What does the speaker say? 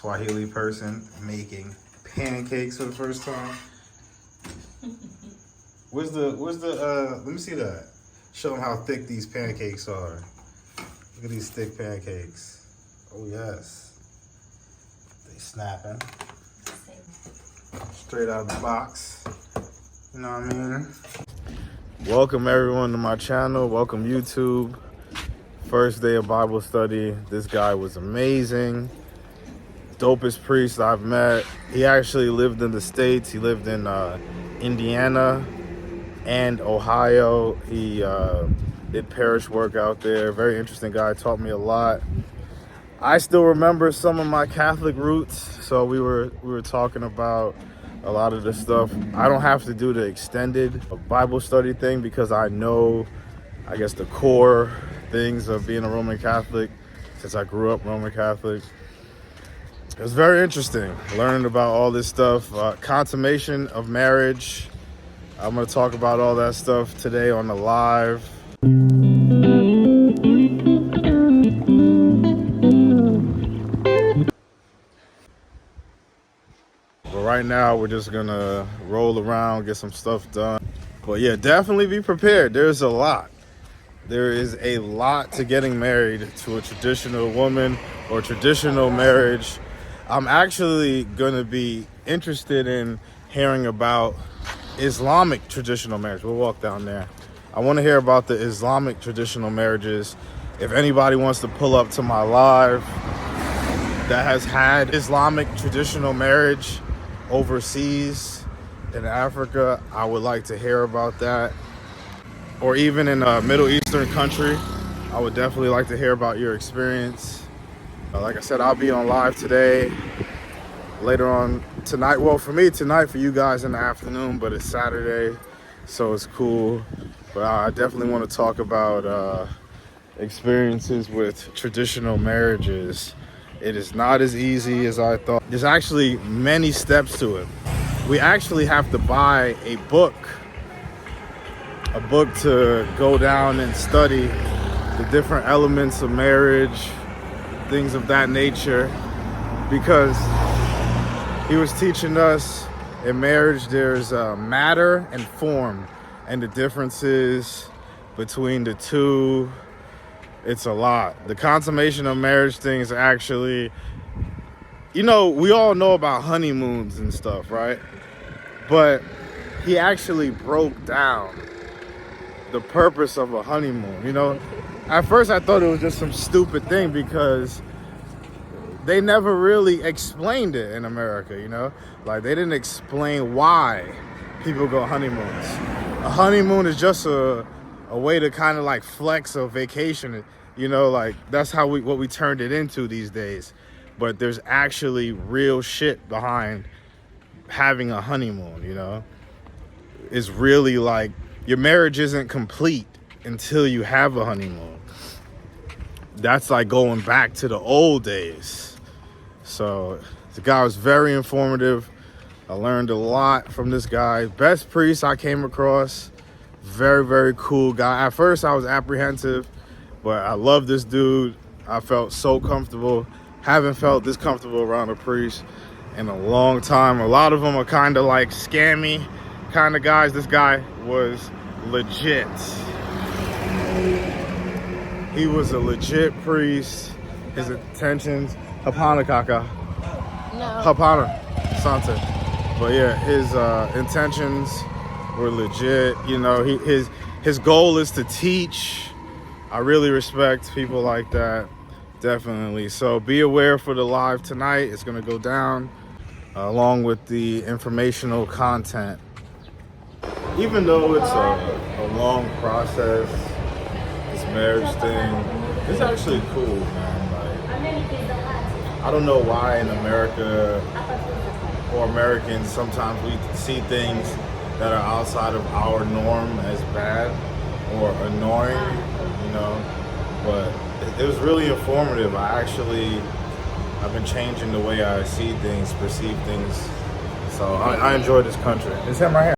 Swahili person making pancakes for the first time. Where's the let me see that. Show them how thick these pancakes are. Look at these thick pancakes. Oh yes. They snapping. Straight out of the box. You know what I mean? Welcome everyone to my channel. Welcome YouTube. First day of Bible study. This guy was amazing. Dopest priest I've met. He actually lived in the States. He lived in Indiana and Ohio. He did parish work out there. Very interesting guy. Taught me a lot. I still remember some of my Catholic roots. So we were talking about a lot of this stuff. I don't have to do the extended Bible study thing because I know, I guess, the core things of being a Roman Catholic since I grew up Roman Catholic. It was very interesting learning about all this stuff. Consummation of marriage. I'm going to talk about all that stuff today on the live. But right now, we're just going to roll around, get some stuff done. But yeah, definitely be prepared. There's a lot. There is a lot to getting married to a traditional woman or traditional marriage. I'm actually going to be interested in hearing about Islamic traditional marriage. We'll walk down there. I want to hear about the Islamic traditional marriages. If anybody wants to pull up to my live that has had Islamic traditional marriage overseas in Africa, I would like to hear about that. Or even in a Middle Eastern country, I would definitely like to hear about your experience. Like I said, I'll be on live today, later on tonight. Well, for me tonight, for you guys in the afternoon, but it's Saturday, so it's cool. But I definitely want to talk about experiences with traditional marriages. It is not as easy as I thought. There's actually many steps to it. We actually have to buy a book to go down and study the different elements of marriage, things of that nature, because he was teaching us in marriage there's matter and form, and the differences between the two, it's a lot. The consummation of marriage thing is actually, you know, we all know about honeymoons and stuff, right? But he actually broke down the purpose of a honeymoon. You know, at first I thought it was just some stupid thing because they never really explained it in America, you know? Like, they didn't explain why people go honeymoons. A honeymoon is just a way to kind of like flex a vacation, you know, like that's how what we turned it into these days. But there's actually real shit behind having a honeymoon, you know? It's really like your marriage isn't complete until you have a honeymoon. That's like going back to the old days. So the guy was very informative. I learned a lot from this guy. Best priest I came across. Very, very cool guy. At first I was apprehensive, but I love this dude. I felt so comfortable. Haven't felt this comfortable around a priest in a long time. A lot of them are kind of like scammy kind of guys. This guy was legit. He was a legit priest. His intentions, Hapana Kaka. No. Hapana Santa. But yeah, his intentions were legit. You know, his goal is to teach. I really respect people like that. Definitely. So be aware for the live tonight. It's gonna go down along with the informational content. Even though it's a long process, this marriage thing, it's actually cool, man. Like, I don't know why in America or Americans sometimes we see things that are outside of our norm as bad or annoying, you know. But it was really informative. I've been changing the way I see things, perceive things. So I enjoy this country. It's him right here.